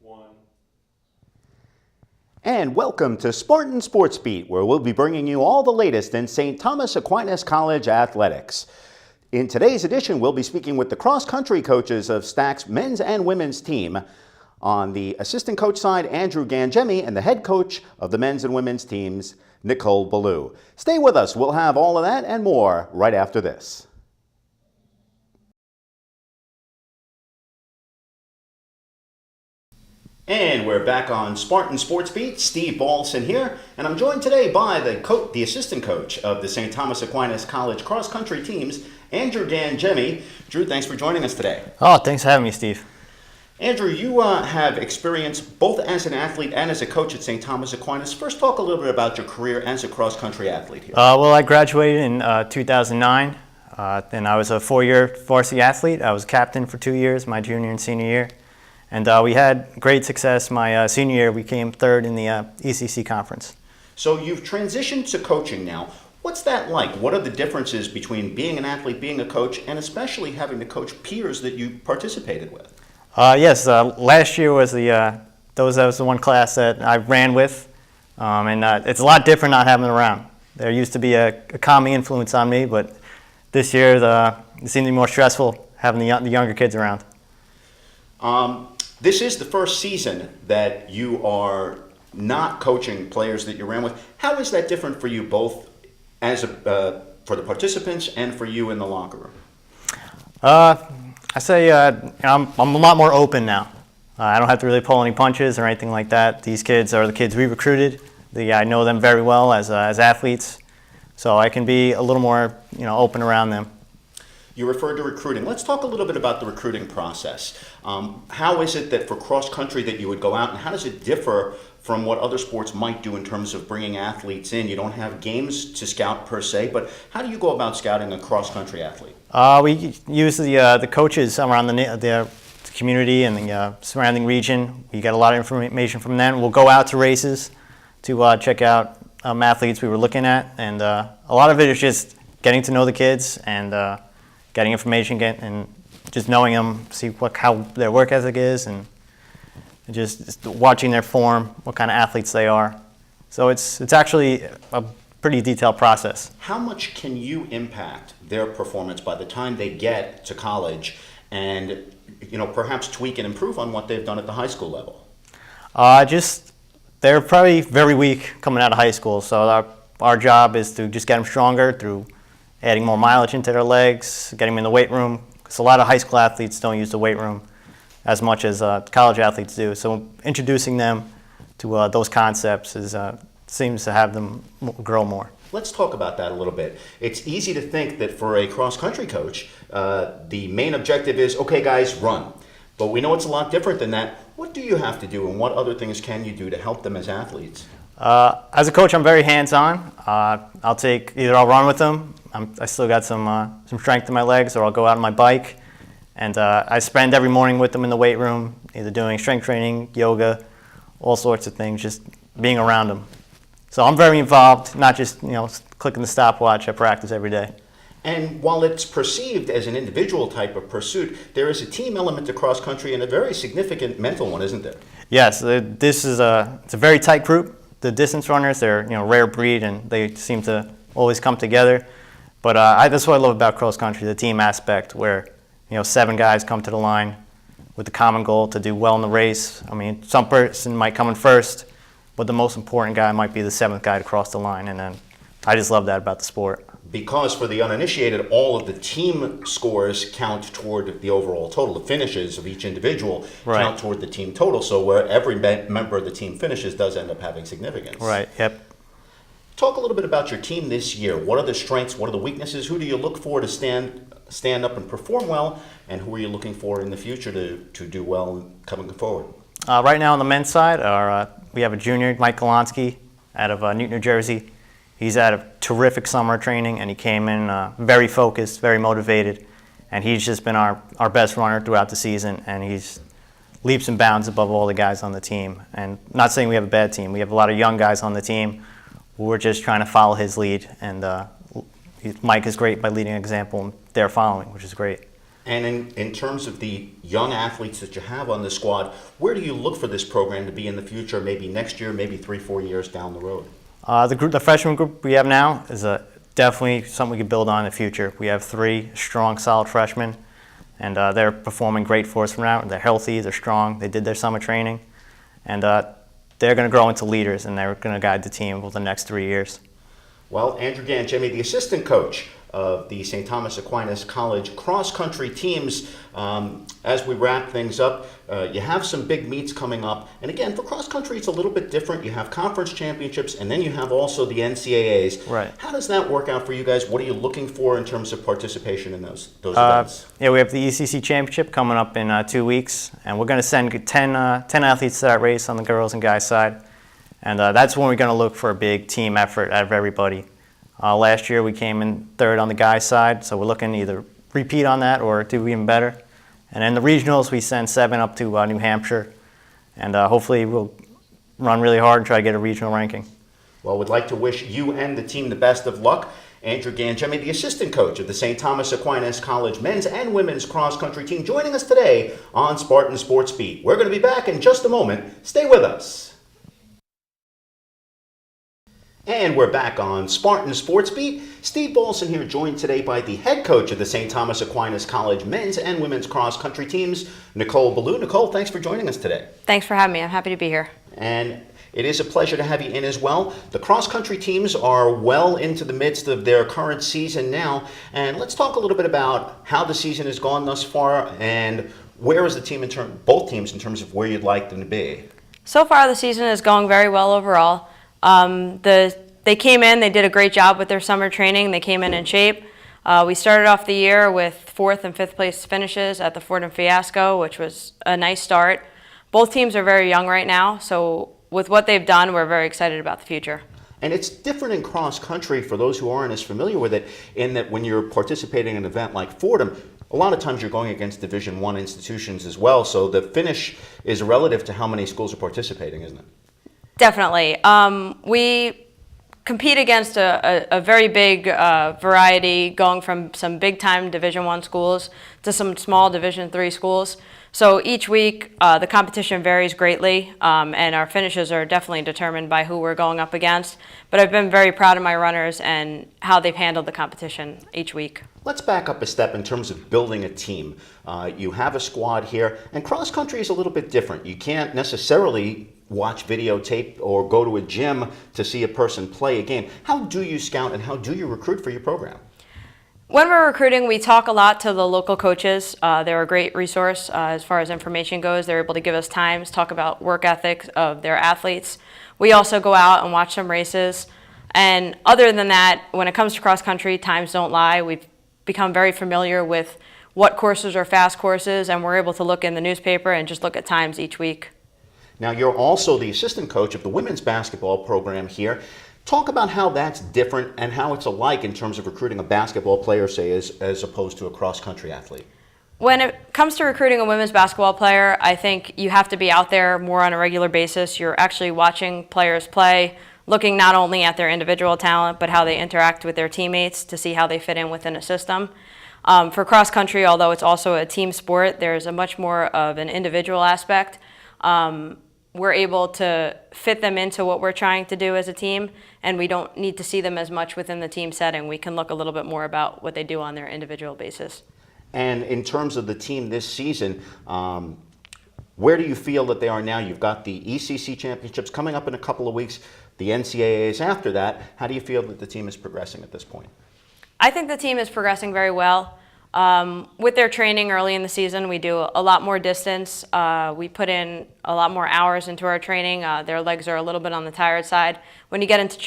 One. And welcome to Spartan Sports Beat, where we'll be bringing you all the latest in St. Thomas Aquinas College athletics. In today's edition, we'll be speaking with the cross-country coaches of Stack's men's and women's team. On the assistant coach side, Andrew Gangemi, and the head coach of the men's and women's teams, Nicole Ballou. Stay with us. We'll have all of that and more right after this. And we're back on Spartan Sports Beat. Steve Balson here, and I'm joined today by the assistant coach of the St. Thomas Aquinas College cross-country teams, Andrew Gangemi. Drew, thanks for joining us today. Oh, thanks for having me, Steve. Andrew, you have experience both as an athlete and as a coach at St. Thomas Aquinas. First, talk a little bit about your career as a cross-country athlete here. Well, I graduated in 2009, and I was a four-year varsity athlete. I was captain for 2 years, my junior and senior year. And we had great success. My senior year, we came third in the ECC conference. So you've transitioned to coaching now. What's that like? What are the differences between being an athlete, being a coach, and especially having to coach peers that you participated with? Yes, last year was that was the one class that I ran with, and it's a lot different not having them around. There used to be a calming influence on me, but this year it seemed to be more stressful having the younger kids around. This is the first season that you are not coaching players that you ran with. How is that different for you both as for the participants and for you in the locker room? I say I'm a lot more open now. I don't have to really pull any punches or anything like that. These kids are the kids we recruited. I know them very well as athletes, so I can be a little more open around them. You referred to recruiting. Let's talk a little bit about the recruiting process. How is it that for cross-country that you would go out, and how does it differ from what other sports might do in terms of bringing athletes in? You don't have games to scout per se, but how do you go about scouting a cross-country athlete? We use the coaches around the community and the surrounding region. We get a lot of information from them. We'll go out to races to check out athletes we were looking at, and a lot of it is just getting to know the kids and getting information, and just knowing them, see how their work ethic is, and just watching their form, what kind of athletes they are. So it's actually a pretty detailed process. How much can you impact their performance by the time they get to college, and perhaps tweak and improve on what they've done at the high school level? They're probably very weak coming out of high school, so our job is to just get them stronger through adding more mileage into their legs, getting them in the weight room, because a lot of high school athletes don't use the weight room as much as college athletes do. So introducing them to those concepts seems to have them grow more. Let's talk about that a little bit. It's easy to think that for a cross-country coach, the main objective is, okay guys, run. But we know it's a lot different than that. What do you have to do, and what other things can you do to help them as athletes? As a coach, I'm very hands-on. I'll run with them. I still got some strength in my legs, or I'll go out on my bike. And I spend every morning with them in the weight room, either doing strength training, yoga, all sorts of things, just being around them. So I'm very involved, not just clicking the stopwatch. I practice every day. And while it's perceived as an individual type of pursuit, there is a team element to cross country, and a very significant mental one, isn't there? Yes, it's a very tight group. The distance runners, they're rare breed, and they seem to always come together. But that's what I love about cross country, the team aspect, where 7 guys come to the line with the common goal to do well in the race. I mean, some person might come in first, but the most important guy might be the 7th guy to cross the line, and then I just love that about the sport. Because for the uninitiated, all of the team scores count toward the overall total. The finishes of each individual count toward the team total. So where every member of the team finishes does end up having significance. Right, yep. Talk a little bit about your team this year. What are the strengths? What are the weaknesses? Who do you look for to stand up and perform well? And who are you looking for in the future to do well coming forward? Right now on the men's side, we have a junior, Mike Golonsky, out of Newton, New Jersey. He's had a terrific summer training, and he came in very focused, very motivated, and he's just been our best runner throughout the season, and he's leaps and bounds above all the guys on the team. And not saying we have a bad team. We have a lot of young guys on the team. We're just trying to follow his lead, and Mike is great by leading an example, and they're following, which is great. And in terms of the young athletes that you have on the squad, where do you look for this program to be in the future, maybe next year, maybe 3-4 years down the road? The freshman group we have now is definitely something we could build on in the future. We have 3 strong, solid freshmen, and they're performing great for us from now. They're healthy, they're strong, they did their summer training, and they're going to grow into leaders, and they're going to guide the team for the next 3 years. Well, Andrew Ganchemi, the assistant coach of the St. Thomas Aquinas College cross-country teams. As we wrap things up, you have some big meets coming up. And again, for cross-country, it's a little bit different. You have conference championships, and then you have also the NCAAs. Right. How does that work out for you guys? What are you looking for in terms of participation in those events? Yeah, we have the ECC Championship coming up in 2 weeks, and we're going to send 10 athletes to that race on the girls and guys side. And that's when we're going to look for a big team effort out of everybody. Last year we came in 3rd on the guys side, so we're looking to either repeat on that or do even better. And in the regionals we send 7 up to New Hampshire, and hopefully we'll run really hard and try to get a regional ranking. Well, we'd like to wish you and the team the best of luck. Andrew Ganchemi, the assistant coach of the St. Thomas Aquinas College men's and women's cross-country team, joining us today on Spartan Sports Beat. We're going to be back in just a moment. Stay with us. And we're back on Spartan Sports Beat. Steve Bolson here, joined today by the head coach of the St. Thomas Aquinas College men's and women's cross-country teams, Nicole Ballou. Nicole, thanks for joining us today. Thanks for having me. I'm happy to be here. And it is a pleasure to have you in as well. The cross-country teams are well into the midst of their current season now. And let's talk a little bit about how the season has gone thus far and where is the team both teams in terms of where you'd like them to be. So far, the season is going very well overall. They came in, they did a great job with their summer training. They came in shape. We started off the year with 4th and 5th place finishes at the Fordham Fiasco, which was a nice start. Both teams are very young right now, so with what they've done, we're very excited about the future. And it's different in cross-country for those who aren't as familiar with it, in that when you're participating in an event like Fordham, a lot of times you're going against Division I institutions as well, so the finish is relative to how many schools are participating, isn't it? Definitely. We compete against a very big variety, going from some big-time Division I schools to some small Division III schools. So each week, the competition varies greatly, and our finishes are definitely determined by who we're going up against. But I've been very proud of my runners and how they've handled the competition each week. Let's back up a step in terms of building a team. You have a squad here, and cross-country is a little bit different. You can't necessarily watch videotape or go to a gym to see a person play a game. How do you scout and how do you recruit for your program? When we're recruiting, we talk a lot to the local coaches. They're a great resource as far as information goes. They're able to give us times, talk about work ethics of their athletes. We also go out and watch some races. And other than that, when it comes to cross-country, times don't lie. We've become very familiar with what courses are fast courses, and we're able to look in the newspaper and just look at times each week. Now, you're also the assistant coach of the women's basketball program here. Talk about how that's different and how it's alike in terms of recruiting a basketball player, say, as opposed to a cross-country athlete. When it comes to recruiting a women's basketball player, I think you have to be out there more on a regular basis. You're actually watching players play, looking not only at their individual talent, but how they interact with their teammates to see how they fit in within a system. For cross-country, although it's also a team sport, there's a much more of an individual aspect. We're able to fit them into what we're trying to do as a team, and we don't need to see them as much within the team setting. We can look a little bit more about what they do on their individual basis. And in terms of the team this season, where do you feel that they are now? You've got the ECC championships coming up in a couple of weeks, the NCAAs after that. How do you feel that the team is progressing at this point? I think the team is progressing very well. With their training early in the season, we do a lot more distance. We put in a lot more hours into our training. Their legs are a little bit on the tired side. When you get into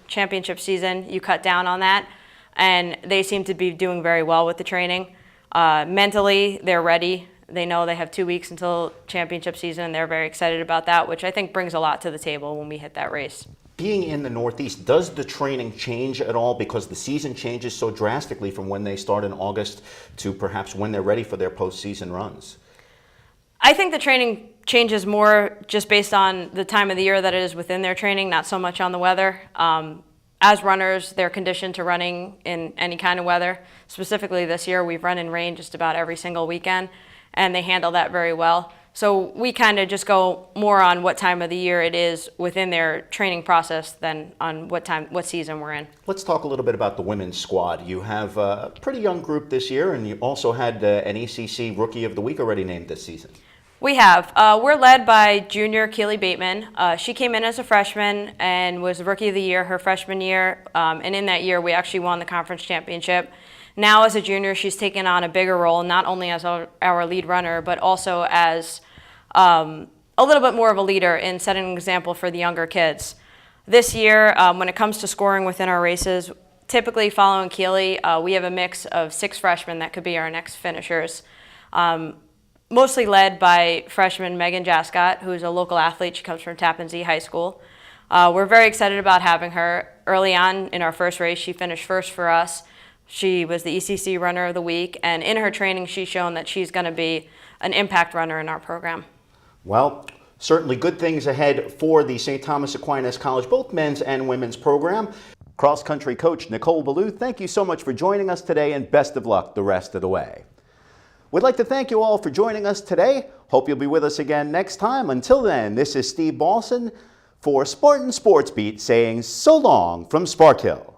championship season, you cut down on that, and they seem to be doing very well with the training. Mentally, they're ready. They know they have 2 weeks until championship season. They're very excited about that, which I think brings a lot to the table when we hit that race. Being in the Northeast, does the training change at all because the season changes so drastically from when they start in August to perhaps when they're ready for their postseason runs? I think the training changes more just based on the time of the year that it is within their training, not so much on the weather. as runners, they're conditioned to running in any kind of weather. Specifically this year, we've run in rain just about every single weekend, and they handle that very well. So we kind of just go more on what time of the year it is within their training process than on what season we're in. Let's talk a little bit about the women's squad. You have a pretty young group this year, and you also had an ACC Rookie of the Week already named this season. We have. We're led by junior Keely Bateman. She came in as a freshman and was Rookie of the Year her freshman year, and in that year we actually won the conference championship. Now as a junior, she's taken on a bigger role, not only as our lead runner, but also as a little bit more of a leader in setting an example for the younger kids. This year, when it comes to scoring within our races, typically following Keely, we have a mix of 6 freshmen that could be our next finishers. Mostly led by freshman Megan Jascott, who's a local athlete. She comes from Tappan Zee High School. We're very excited about having her. Early on in our first race, she finished first for us. She was the ECC Runner of the Week, and in her training, she's shown that she's going to be an impact runner in our program. Well, certainly good things ahead for the St. Thomas Aquinas College, both men's and women's program. Cross-country coach Nicole Ballou, thank you so much for joining us today, and best of luck the rest of the way. We'd like to thank you all for joining us today. Hope you'll be with us again next time. Until then, this is Steve Balson for Spartan Sports Beat saying so long from Spark Hill.